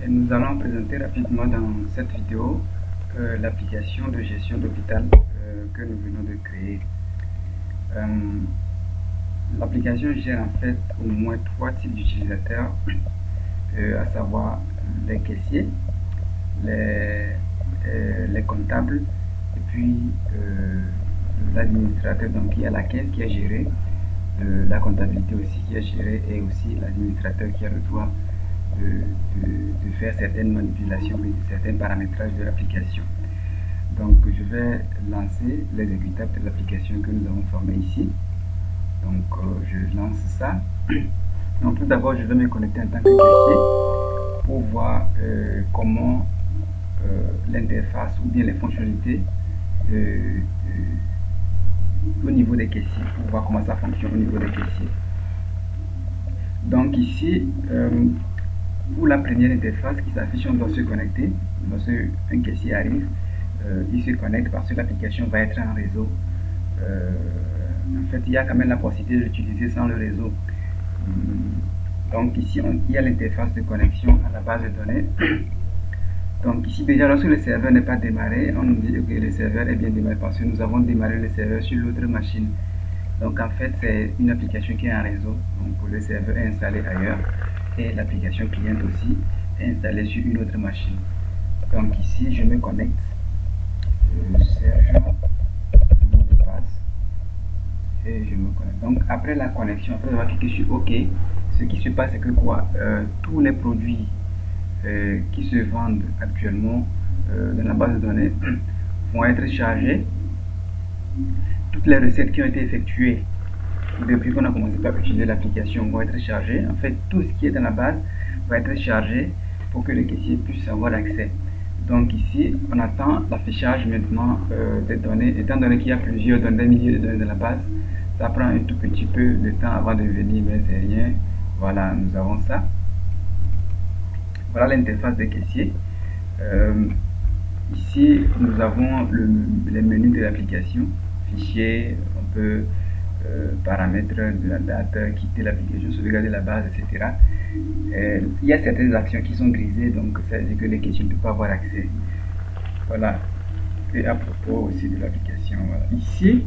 Nous allons présenter rapidement dans cette vidéo l'application de gestion d'hôpital que nous venons de créer. L'application gère en fait au moins 3 types d'utilisateurs, à savoir les caissiers, les comptables et puis l'administrateur, donc il y a la caisse qui est gérée, la comptabilité aussi qui est gérée et aussi l'administrateur qui a le droit de faire certaines manipulations et certains paramétrages de l'application. Donc je vais lancer l'exécutable de l'application que nous avons formé ici. Donc je lance ça. Donc tout d'abord je vais me connecter en tant que caissier pour voir comment l'interface ou bien les fonctionnalités au niveau des caissiers, pour voir comment ça fonctionne au niveau des caissiers. Donc ici, pour la première interface qui s'affiche, on doit se connecter. Lorsqu'un caissier arrive, il se connecte parce que l'application va être en réseau. En fait, il y a quand même la possibilité de l'utiliser sans le réseau. Donc ici, il y a l'interface de connexion à la base de données. Donc ici, déjà, lorsque le serveur n'est pas démarré, on nous dit que le serveur est bien démarré parce que nous avons démarré le serveur sur l'autre machine. Donc en fait, c'est une application qui est en réseau. Donc le serveur est installé ailleurs et l'application cliente aussi est installée sur une autre machine. Donc ici, je me connecte. Sergent, le mot de passe, et je me connecte. Donc après la connexion, après avoir cliqué sur OK, ce qui se passe c'est que quoi, tous les produits qui se vendent actuellement dans la base de données vont être chargés. Toutes les recettes qui ont été effectuées depuis qu'on a commencé par utiliser l'application vont être chargées. En fait, tout ce qui est dans la base va être chargé pour que le caissier puisse avoir accès. Donc ici, on attend l'affichage maintenant des données. Étant donné qu'il y a plusieurs données, des milliers de données dans la base, ça prend un tout petit peu de temps avant de venir, mais c'est rien. Voilà, nous avons ça. Voilà l'interface des caissiers. Ici, nous avons les menus de l'application, fichier, on peut paramètres de la date, quitter l'application, sauvegarder la base, etc. Il y a certaines actions qui sont grisées, donc ça veut dire que les caissiers ne peuvent pas avoir accès. Voilà. Et à propos aussi de l'application, voilà. Ici,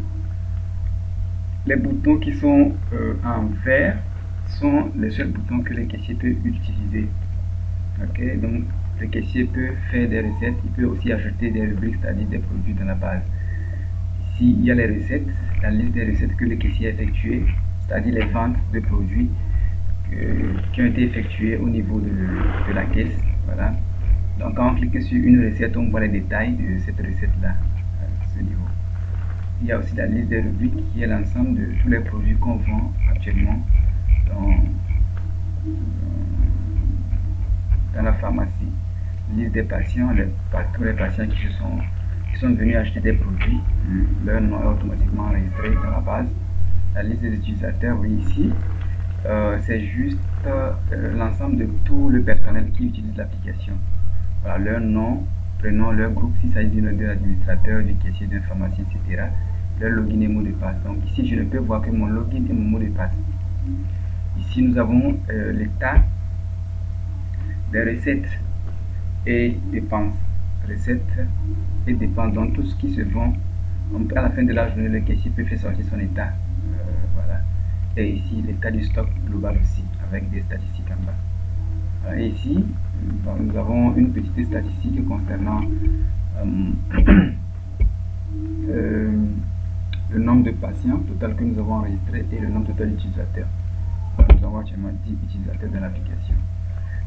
les boutons qui sont en vert sont les seuls boutons que les caissiers peuvent utiliser. Ok, donc le caissier peut faire des recettes, il peut aussi ajouter des rubriques, c'est-à-dire des produits dans la base. Ici, il y a les recettes, la liste des recettes que le caissier a effectuées, c'est-à-dire les ventes de produits qui ont été effectuées au niveau de la caisse. Voilà. Donc quand on clique sur une recette, on voit les détails de cette recette-là, à ce niveau. Il y a aussi la liste des rubriques qui est l'ensemble de tous les produits qu'on vend actuellement dans la pharmacie. Liste des patients, tous les patients qui sont venus acheter des produits, leur nom est automatiquement enregistré dans la base. La liste des utilisateurs, oui, ici, c'est juste l'ensemble de tout le personnel qui utilise l'application. Voilà, leur nom, prénom, leur groupe, s'il s'agit de l'administrateur, du caissier, d'un pharmacien, etc. Leur login et mot de passe. Donc ici, je ne peux voir que mon login et mon mot de passe. Ici, nous avons l'état des recettes et dépenses. Recettes et dépenses, donc tout ce qui se vend. Donc à la fin de la journée, le caissier peut faire sortir son état. Voilà. Et ici, l'état du stock global aussi, avec des statistiques en bas. Voilà. Et ici, nous avons une petite statistique concernant le nombre de patients total que nous avons enregistré et le nombre total d'utilisateurs. Nous avons actuellement 10 utilisateurs dans l'application.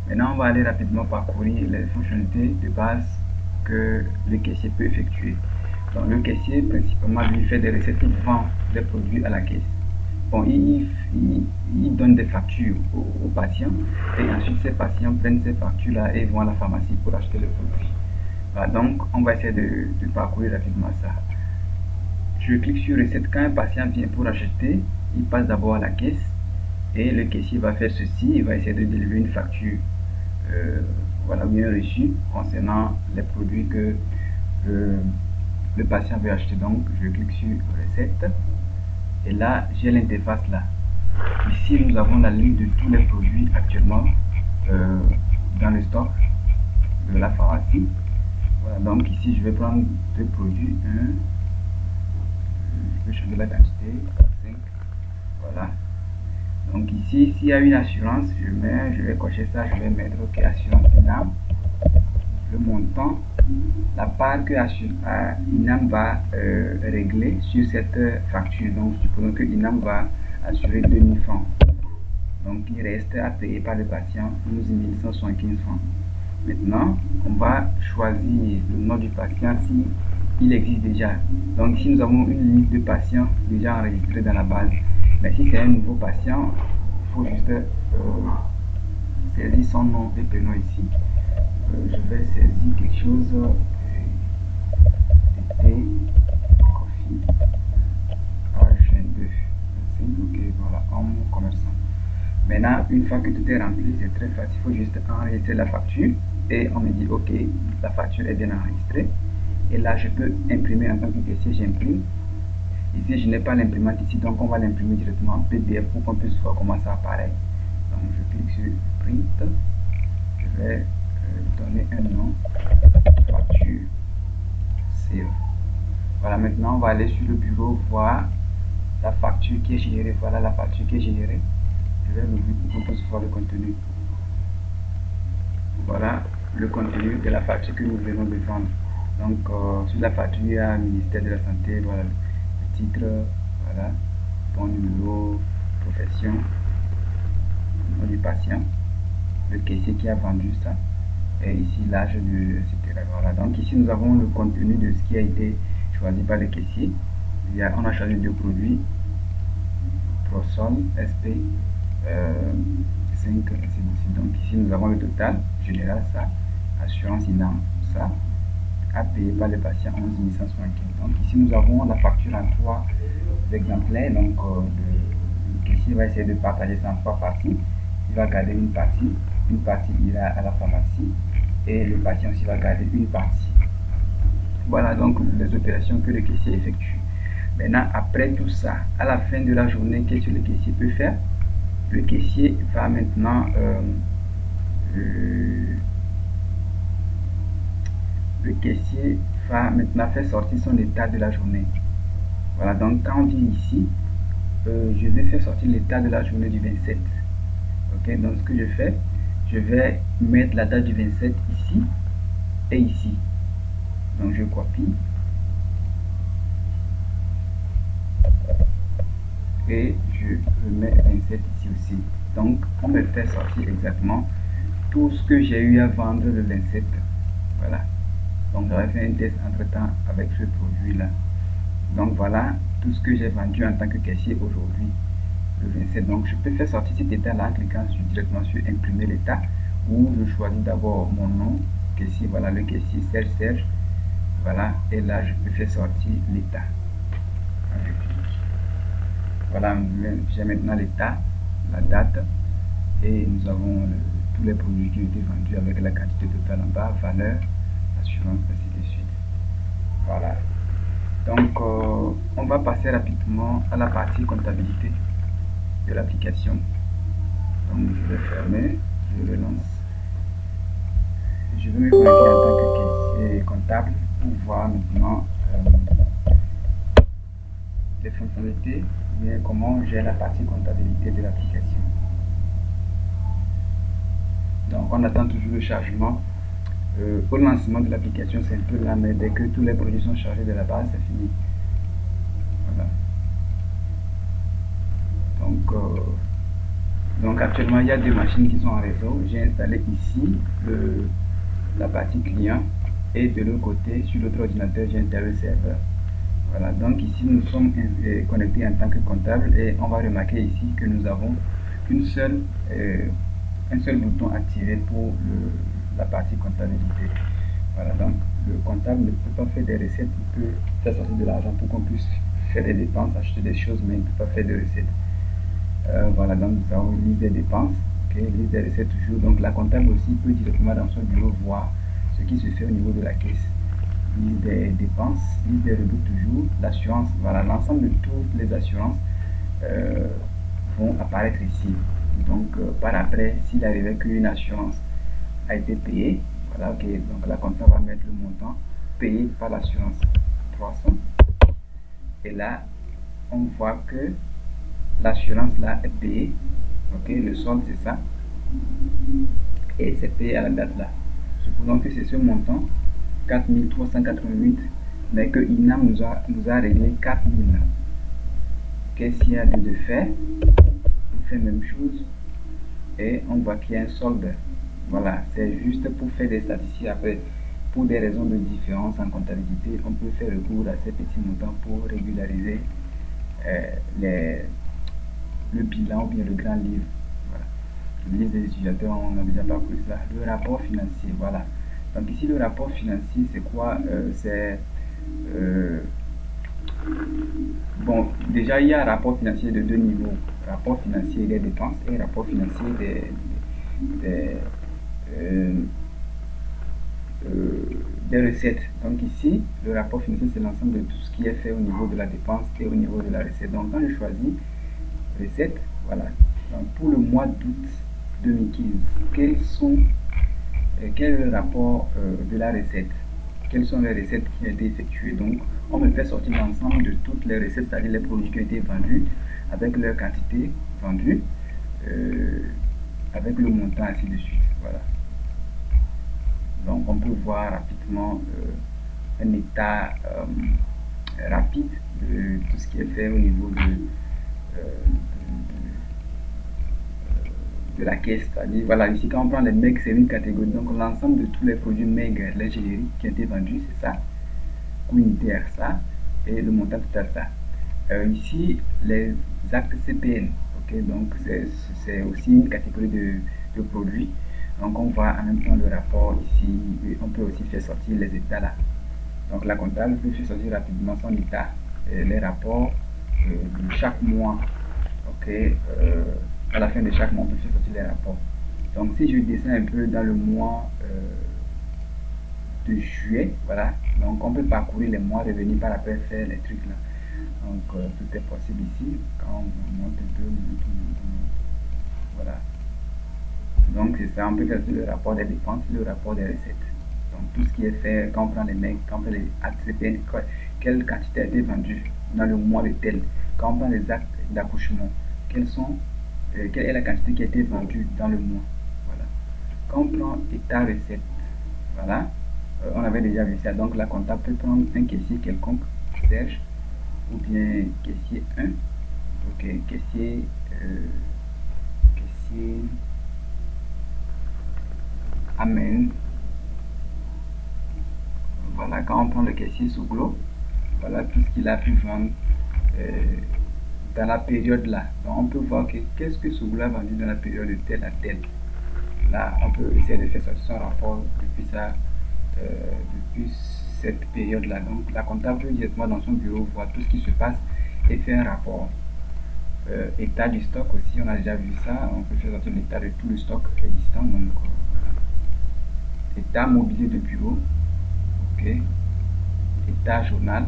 Maintenant, on va aller rapidement parcourir les fonctionnalités de base que le caissier peut effectuer. Donc, le caissier, principalement, lui fait des recettes, il vend des produits à la caisse. Bon, il donne des factures aux patients et ensuite ces patients prennent ces factures-là et vont à la pharmacie pour acheter le produit. Voilà, donc, on va essayer de parcourir rapidement ça. Je clique sur recette. Quand un patient vient pour acheter, il passe d'abord à la caisse et le caissier va faire ceci, il va essayer de délivrer une facture voilà, bien reçu concernant les produits que le patient veut acheter. Donc je clique sur recette et là j'ai l'interface là. Ici nous avons la liste de tous les produits actuellement dans le stock de la pharmacie. Voilà, donc ici je vais prendre deux produits, je vais changer la quantité, 5, voilà. Donc ici, s'il y a une assurance, je vais cocher ça, je vais mettre OK, assurance INAM, le montant, la part que INAM va régler sur cette facture. Donc supposons que INAM va assurer 2000 francs. Donc il reste à payer par le patient 11 175 francs. Maintenant, on va choisir le nom du patient si il existe déjà. Donc si nous avons une liste de patients déjà enregistrés dans la base, mais si c'est un nouveau patient, il faut juste saisir son nom et prénom ici. Je vais saisir quelque chose, TT, Coffee, H2, ok, voilà, homme commerçant. Maintenant, une fois que tout est rempli, c'est très facile, il faut juste enregistrer la facture et on me dit ok, la facture est bien enregistrée. Et là, je peux imprimer en tant que caissier, j'imprime. Ici, je n'ai pas l'imprimante ici, donc on va l'imprimer directement en PDF pour qu'on puisse voir comment ça apparaît. Donc, je clique sur Print. Je vais donner un nom, facture, save. Voilà, maintenant, on va aller sur le bureau, voir la facture qui est générée. Voilà la facture qui est générée. Je vais l'ouvrir pour qu'on puisse voir le contenu. Voilà le contenu de la facture que nous venons de vendre. Donc, sur la facture, il y a ministère de la Santé, voilà le titre, voilà, bon numéro, profession, nom du patient, le caissier qui a vendu ça, et ici l'âge de, etc. Voilà. Donc, ici, nous avons le contenu de ce qui a été choisi par le caissier. On a choisi deux produits, Prosol, SP, 5, ainsi de suite. Donc ici nous avons le total général, ça, assurance INAM, ça, à payer par le patient 11 175. Donc ici nous avons la facture en 3 exemplaires. Donc le caissier va essayer de partager ça en 3 parties. Il va garder une partie ira à la pharmacie et le patient aussi va garder une partie. Voilà donc les opérations que le caissier effectue. Maintenant, après tout ça, à la fin de la journée, qu'est-ce que le caissier peut faire? Le caissier va maintenant faire sortir son état de la journée. Voilà, donc quand on vient ici, je vais faire sortir l'état de la journée du 27. Ok, donc ce que je fais, je vais mettre la date du 27 ici et ici. Donc je copie et je remets 27 ici aussi. Donc on me fait sortir exactement tout ce que j'ai eu à vendre le 27. Voilà. Donc j'aurais fait un test entre temps avec ce produit là. Donc voilà tout ce que j'ai vendu en tant que caissier aujourd'hui le 27. Donc je peux faire sortir cet état là en cliquant directement sur imprimer l'état, ou je choisis d'abord mon nom, caissier, voilà le caissier Serge, voilà, et là je peux faire sortir l'état. Voilà, j'ai maintenant l'état, la date, et nous avons tous les produits qui ont été vendus avec la quantité totale en bas, valeur, assurance, ainsi de suite. Voilà. Donc, on va passer rapidement à la partie comptabilité de l'application. Donc, je vais fermer, je relance. Je vais me connecter en tant que caissier comptable pour voir maintenant les fonctionnalités, mais comment gérer la partie comptabilité de l'application. Donc, on attend toujours le chargement. Au lancement de l'application, c'est un peu là, mais dès que tous les produits sont chargés de la base, c'est fini. Voilà. Donc actuellement, il y a deux machines qui sont en réseau. J'ai installé ici la partie client, et de l'autre côté, sur l'autre ordinateur, j'ai installé le serveur. Voilà, donc ici, nous sommes connectés en tant que comptable, et on va remarquer ici que nous avons un seul bouton activé pour la partie comptabilité. Voilà, donc le comptable ne peut pas faire des recettes, il peut faire sortir de l'argent pour qu'on puisse faire des dépenses, acheter des choses, mais il ne peut pas faire de recettes. Voilà, donc nous avons une liste des dépenses, okay, liste des recettes toujours. Donc la comptable aussi peut directement dans son bureau voir ce qui se fait au niveau de la caisse. Liste des dépenses, liste des rebuts toujours, l'assurance, voilà, l'ensemble de toutes les assurances vont apparaître ici. Donc par après, s'il arrivait qu'une assurance a été payée, Voilà, ok. Donc la comptable va mettre le montant payé par l'assurance, 300. Et là, on voit que l'assurance là est payée. Ok, le solde c'est ça. Et c'est payé à la date là. Supposons que c'est ce montant, 4388, mais que INAM nous a réglé 4000 là. Qu'est-ce qu'il y a de fait? On fait la même chose et on voit qu'il y a un solde. Voilà, c'est juste pour faire des statistiques. Après, pour des raisons de différence en comptabilité, on peut faire recours à ces petits montants pour régulariser le bilan ou bien le grand livre. Voilà. Le livre des utilisateurs, on a déjà parcouru ça. Le rapport financier, voilà. Donc ici, le rapport financier, c'est quoi? Bon, déjà, il y a un rapport financier de deux niveaux. Rapport financier des dépenses et rapport financier des, euh, des recettes. Donc ici, le rapport financier, c'est l'ensemble de tout ce qui est fait au niveau de la dépense et au niveau de la recette. Donc quand je choisis recette, voilà. Donc pour le mois d'août 2015, quel est le rapport de la recette? Quelles sont les recettes qui ont été effectuées? Donc on me fait sortir l'ensemble de toutes les recettes, c'est-à-dire les produits qui ont été vendus, avec leur quantité vendue, avec le montant, ainsi de suite. Voilà. Donc on peut voir rapidement un état rapide de tout ce qui est fait au niveau de la caisse. C'est-à-dire, voilà, ici quand on prend les mecs, c'est une catégorie. Donc l'ensemble de tous les produits maigres, l'ingénierie qui ont été vendus, c'est ça. Coût unitaire, ça. Et le montant total, ça. Ici, les actes CPN. Ok, donc c'est aussi une catégorie de produits. Donc on voit en même temps le rapport ici. On peut aussi faire sortir les états là. Donc la comptable peut faire sortir rapidement son état, les rapports de chaque mois. Ok, à la fin de chaque mois, on peut faire sortir les rapports. Donc si je descends un peu dans le mois de juillet, voilà, donc on peut parcourir les mois, revenir par après faire les trucs là. Donc tout est possible ici. Quand on monte un peu, voilà. Donc c'est ça, on peut faire le rapport des dépenses, le rapport des recettes. Donc tout ce qui est fait, quand on prend les mecs, quand on fait les ACPN, quelle quantité a été vendue dans le mois de tel. Quand on prend les actes d'accouchement, quelle est la quantité qui a été vendue dans le mois. Voilà. Quand on prend état recette, voilà, on avait déjà vu ça. Donc la comptable peut prendre un caissier quelconque, Serge, ou bien caissier 1, ok, caissier Amen. Voilà, quand on prend le caissier Souglo, voilà tout ce qu'il a pu vendre dans la période là. Donc on peut voir que qu'est-ce que Souglo a vendu dans la période de telle à telle. Là, on peut essayer de faire sortir son rapport depuis cette période là. Donc la comptable peut directement dans son bureau voir tout ce qui se passe et faire un rapport. État du stock aussi, on a déjà vu ça. On peut faire sortir l'état de tout le stock existant. Donc voilà. État mobilier de bureau. Ok. État journal.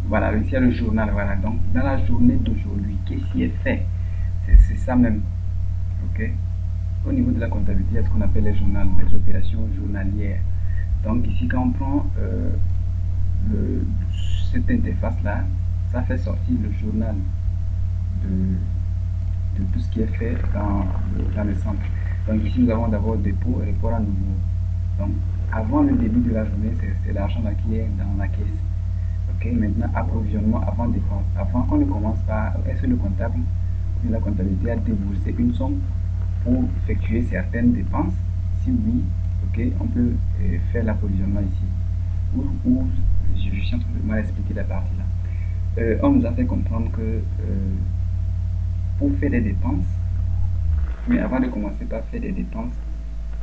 Voilà, ici il y a le journal. Voilà, donc dans la journée d'aujourd'hui, qu'est-ce qui est fait? C'est ça même. Ok. Au niveau de la comptabilité, il y a ce qu'on appelle les journaux, les opérations journalières. Donc ici, quand on prend cette interface là, ça fait sortir le journal de tout ce qui est fait dans le centre. Donc ici, nous avons d'abord dépôt et report à nouveau. Donc avant le début de la journée, c'est l'argent qui est dans la caisse. Ok, maintenant approvisionnement avant dépense. Avant, on ne commence pas. Est-ce que le comptable ou la comptabilité a déboursé une somme pour effectuer certaines dépenses? Si oui, ok, on peut faire l'approvisionnement ici. Ou je suis en train de mal expliquer la partie là. On nous a fait comprendre que pour faire des dépenses, mais avant de commencer par faire des dépenses,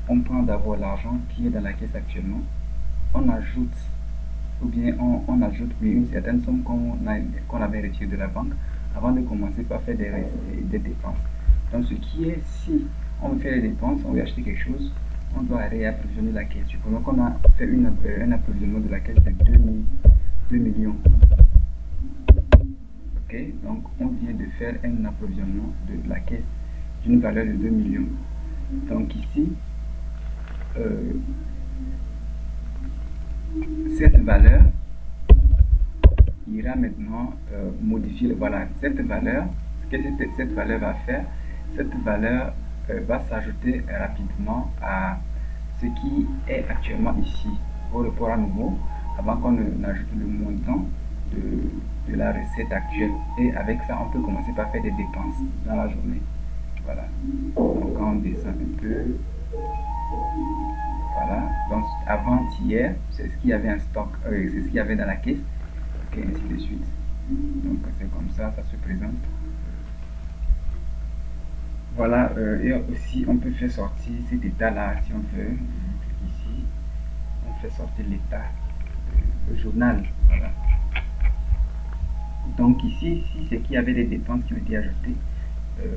on prend d'abord l'argent qui est dans la caisse actuellement, on ajoute, ou bien on ajoute une certaine somme qu'on avait retirée de la banque avant de commencer par faire des dépenses. Donc ce qui est, si on veut faire des dépenses, on veut acheter quelque chose, on doit réapprovisionner la caisse. Supposons qu'on a fait un approvisionnement de la caisse de 2 millions. Ok, donc on vient de faire un approvisionnement de la caisse d'une valeur de 2 millions. Donc ici, Cette valeur ira maintenant modifier, voilà, cette valeur, ce que cette valeur va faire, cette valeur va s'ajouter rapidement à ce qui est actuellement ici, au report à nouveau, avant qu'on ajoute le montant de la recette actuelle. Et avec ça, on peut commencer par faire des dépenses dans la journée. Voilà. Donc on descend un peu. Voilà. Donc avant-hier, c'est ce qu'il y avait en stock, c'est ce qu'il y avait dans la caisse. Ok, ainsi de suite. Donc c'est comme ça se présente. Voilà, et aussi on peut faire sortir cet état-là si on veut. On clique ici, on fait sortir l'état, le journal. Voilà. Donc ici, si c'est qu'il y avait des dépenses qui ont été ajoutées,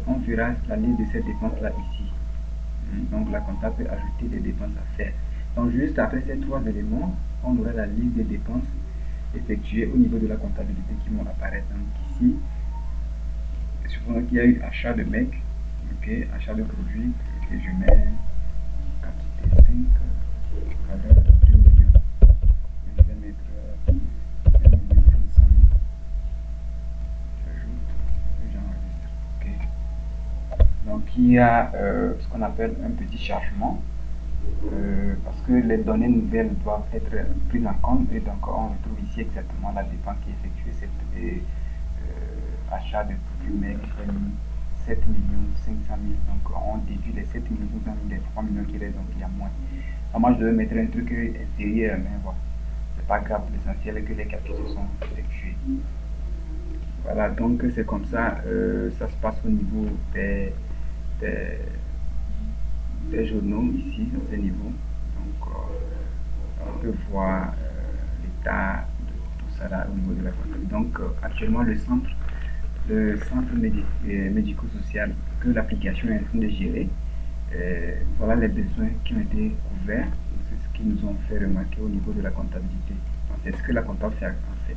on verra la liste de ces dépenses-là ici. Donc la comptable peut ajouter des dépenses à faire. Donc juste après ces trois éléments, on aura la liste des dépenses effectuées au niveau de la comptabilité qui vont apparaître. Donc ici, supposons qu'il y a eu achat de mec, ok, achat de produits, et je mets quantité 5, valeur 2 millions. Je vais mettre 1 million 500 000. J'ajoute et j'enregistre. Ok. Donc il y a ce qu'on appelle un petit chargement. Parce que les données nouvelles doivent être prises en compte et donc on retrouve ici exactement la dépense qui est effectuée, cet achat de produits mec, 7 500 000, donc on déduit les 7 500 000 des 3 millions qui restent, donc il y a moins. Alors moi je devais mettre un truc inférieur, mais voilà, c'est pas grave, l'essentiel est que les calculs se sont effectués. Voilà, donc c'est comme ça, ça se passe au niveau des journaux ici, à ce niveau. Donc on peut voir l'état de tout ça là au niveau de la comptabilité. Donc actuellement le centre médico-social que l'application est en train de gérer, voilà les besoins qui ont été couverts. C'est ce qu'ils nous ont fait remarquer au niveau de la comptabilité. C'est ce que la comptable fait en fait.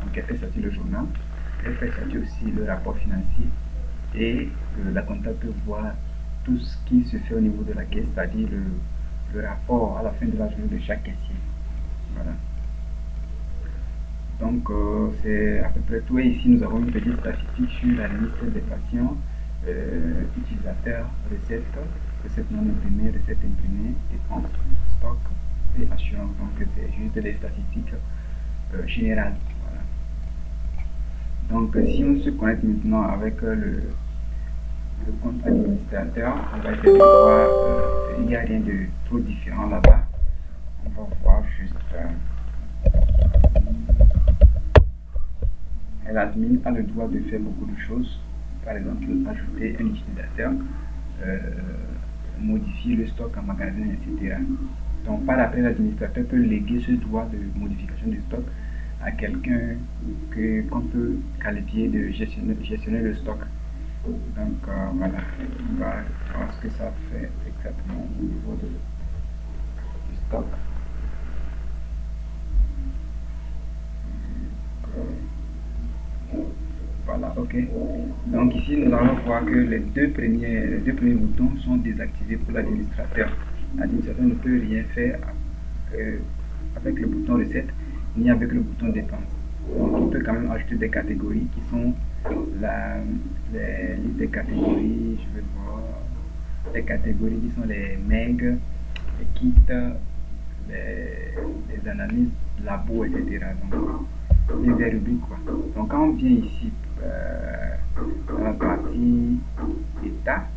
Donc elle fait sortir le journal, elle fait sortir aussi le rapport financier et la comptable peut voir tout ce qui se fait au niveau de la caisse, c'est-à-dire le rapport à la fin de la journée de chaque caissier. Voilà. Donc c'est à peu près tout. Et ici nous avons une petite statistique sur la liste des patients, utilisateurs, recettes, recettes non imprimées, recettes imprimées, dépenses, stock et assurance. Donc c'est juste des statistiques générales. Voilà. Donc si on se connecte maintenant avec le compte administrateur, on va essayer de voir, il n'y a rien de trop différent là-bas. On va voir juste l'admin a le droit de faire beaucoup de choses, par exemple ajouter un utilisateur, modifier le stock en magasin, etc. Donc par après l'administrateur peut léguer ce droit de modification du stock à quelqu'un qu'on peut qualifier de gestionnaire de stock. Donc voilà, on va voir ce que ça fait exactement au niveau du stock. Voilà, ok. Donc ici, nous allons voir que les deux premiers boutons sont désactivés pour l'administrateur. L'administrateur ne peut rien faire avec le bouton recette ni avec le bouton dépense. Donc il peut quand même ajouter des catégories qui sont les listes des catégories, je vais voir, les catégories qui sont les MEG, les kits, les analyses, labo, etc. Donc, des rubriques quoi. Donc quand on vient ici dans la partie état,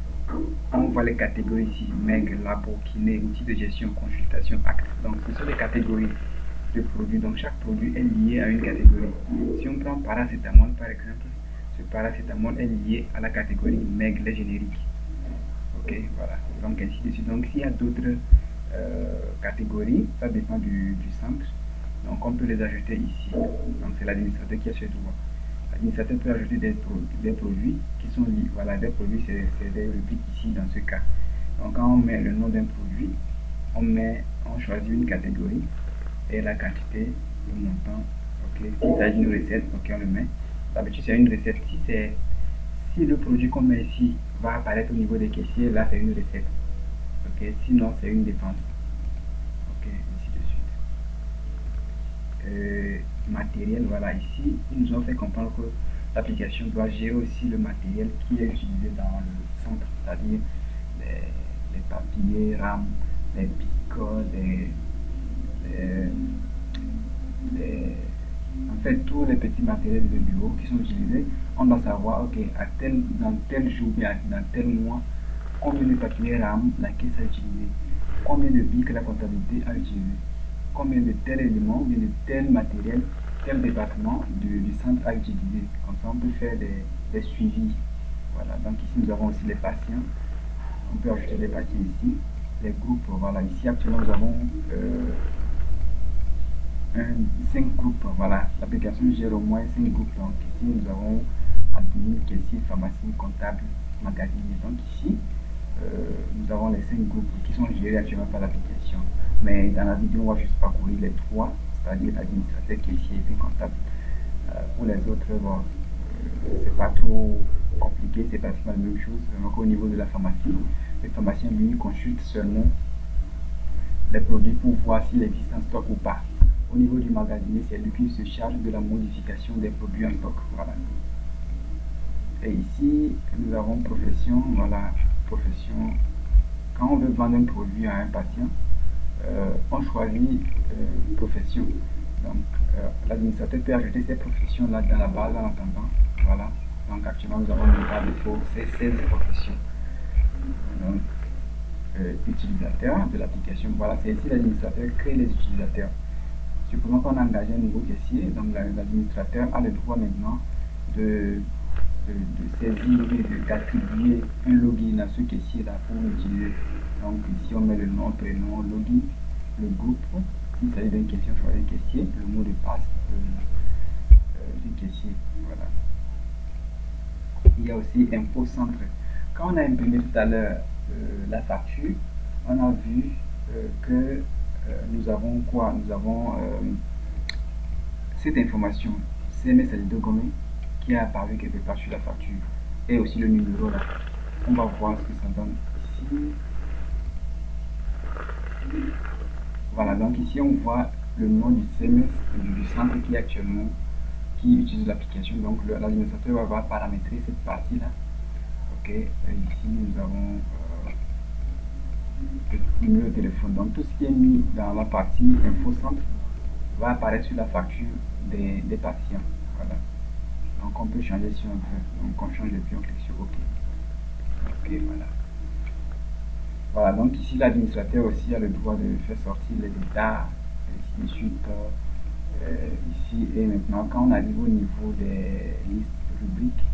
on voit les catégories ici, MEG, labo, kiné, outils de gestion, consultation, acte. Donc ce sont les catégories de produits. Donc chaque produit est lié à une catégorie. Si on prend paracétamol par exemple, ce paracétamol est lié à la catégorie MEG, les génériques. Ok, voilà. Donc ainsi de suite. Donc s'il y a d'autres catégories, ça dépend du centre. Donc on peut les ajouter ici. Donc c'est l'administrateur qui a ce droit. L'administrateur peut ajouter des produits qui sont liés. Voilà, des produits, c'est des rubriques ici dans ce cas. Donc quand on met le nom d'un produit, on choisit une catégorie et la quantité, le montant. Ok, s'il s'agit d'une recette, ok, on le met. D'habitude c'est une recette. Si le produit qu'on met ici va apparaître au niveau des caissiers, là c'est une recette. Ok, sinon c'est une dépense. Ok, ainsi de suite. Matériel, voilà, ici, ils nous ont fait comprendre que l'application doit gérer aussi le matériel qui est utilisé dans le centre, c'est-à-dire les papiers, rames, les picots, en fait, tous les petits matériels de bureau qui sont utilisés, on doit savoir, ok, dans tel jour, bien, dans tel mois, combien de papiers RAM la caisse a utilisé, combien de bics la comptabilité a utilisé, combien de tels éléments, bien de tel matériel, tel département du centre a utilisé. Comme ça, on peut faire des suivis. Voilà, donc ici, nous avons aussi les patients. On peut ajouter les patients ici. Les groupes, voilà, ici, actuellement, nous avons 5 groupes. Voilà, l'application gère au moins 5 groupes. Donc ici, nous avons admin, caissier, pharmacie, comptable, magasinier. Donc ici, nous avons les 5 groupes qui sont gérés actuellement par l'application. Mais dans la vidéo, on va juste parcourir les 3, c'est-à-dire administrateur, caissier et comptable. Pour les autres, bon, c'est pas trop compliqué, c'est pratiquement la même chose. Donc au niveau de la pharmacie, le pharmacien lui consulte seulement les produits pour voir s'il existe en stock ou pas. Au niveau du magasinier, c'est lui qui se charge de la modification des produits en stock. Voilà. Et ici, nous avons profession. Voilà, profession. Quand on veut vendre un produit à un patient, on choisit profession. Donc, l'administrateur peut ajouter ces professions-là dans la base en attendant. Voilà. Donc, actuellement, nous avons mis par défaut ces 16 professions. Donc, utilisateur de l'application. Voilà, c'est ici l'administrateur crée les utilisateurs. Supposons qu'on a engagé un nouveau caissier, donc l'administrateur a le droit maintenant de saisir et d'attribuer un login à ce caissier-là pour l'utiliser. Donc ici on met le nom, prénom, login, le groupe, s'il s'agit d'un caissier, on choisit caissier, le mot de passe du caissier. Voilà. Il y a aussi info centre. Quand on a imprimé tout à l'heure la facture, on a vu que nous avons quoi? Nous avons cette information CMS de Gomé qui est apparu quelque part sur la facture et aussi le numéro là. On va voir ce que ça donne ici. Voilà, donc ici on voit le nom du CMS du centre qui est actuellement qui utilise l'application. Donc l'administrateur va paramétrer cette partie là. Ok, et ici nous avons le numéro de téléphone. Donc tout ce qui est mis dans la partie info centre va apparaître sur la facture des patients. Voilà. Donc on peut changer si on veut. Donc on change et puis on clique sur OK. Ok, voilà. Voilà, donc ici l'administrateur aussi a le droit de faire sortir les états, et ainsi de suite. Ici et maintenant, quand on arrive au niveau des listes rubriques,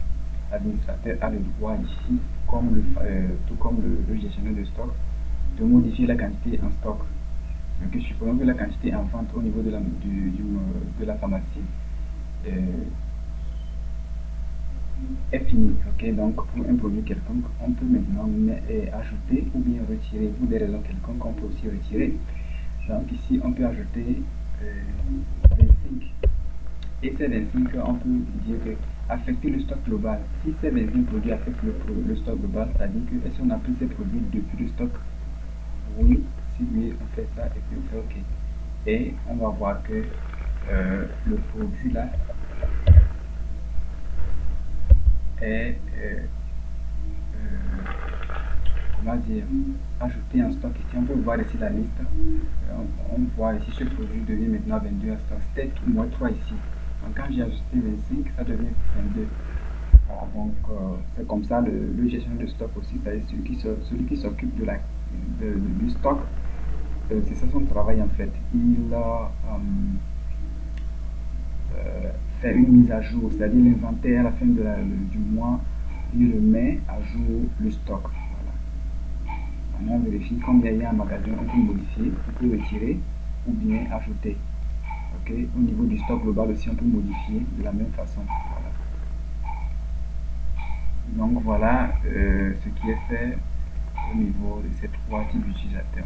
l'administrateur a le droit ici, comme tout comme le gestionnaire de stock, de modifier la quantité en stock. Donc supposons que la quantité en vente au niveau de la pharmacie est finie. Ok, donc pour un produit quelconque, on peut maintenant ajouter ou bien retirer. Pour des raisons quelconques, on peut aussi retirer. Donc ici, on peut ajouter 25. Et ces 25, on peut dire que affecter le stock global. Si ces 25 produits affectent le stock global, c'est-à-dire que est-ce qu'on a pris ces produits depuis le stock? Oui, si oui, on fait ça et puis on fait OK. Et on va voir que le produit là est comment dire, ajouté en stock. Ici on peut voir ici la liste. On voit ici ce produit devient maintenant 22 en stock. C'était moins 3 ici. Donc quand j'ai ajusté 25, ça devient 22. Voilà, donc c'est comme ça le gestionnaire de stock aussi, c'est-à-dire celui qui s'occupe du stock. C'est ça son travail en fait. Il fait une mise à jour, c'est-à-dire l'inventaire à la fin du mois, il remet à jour le stock. Voilà. On vérifie combien il y a un magasin, on peut modifier, on peut retirer ou bien ajouter. Okay. Au niveau du stock global aussi, on peut modifier de la même façon. Voilà. Donc voilà ce qui est fait au niveau de ces 3 types d'utilisateurs.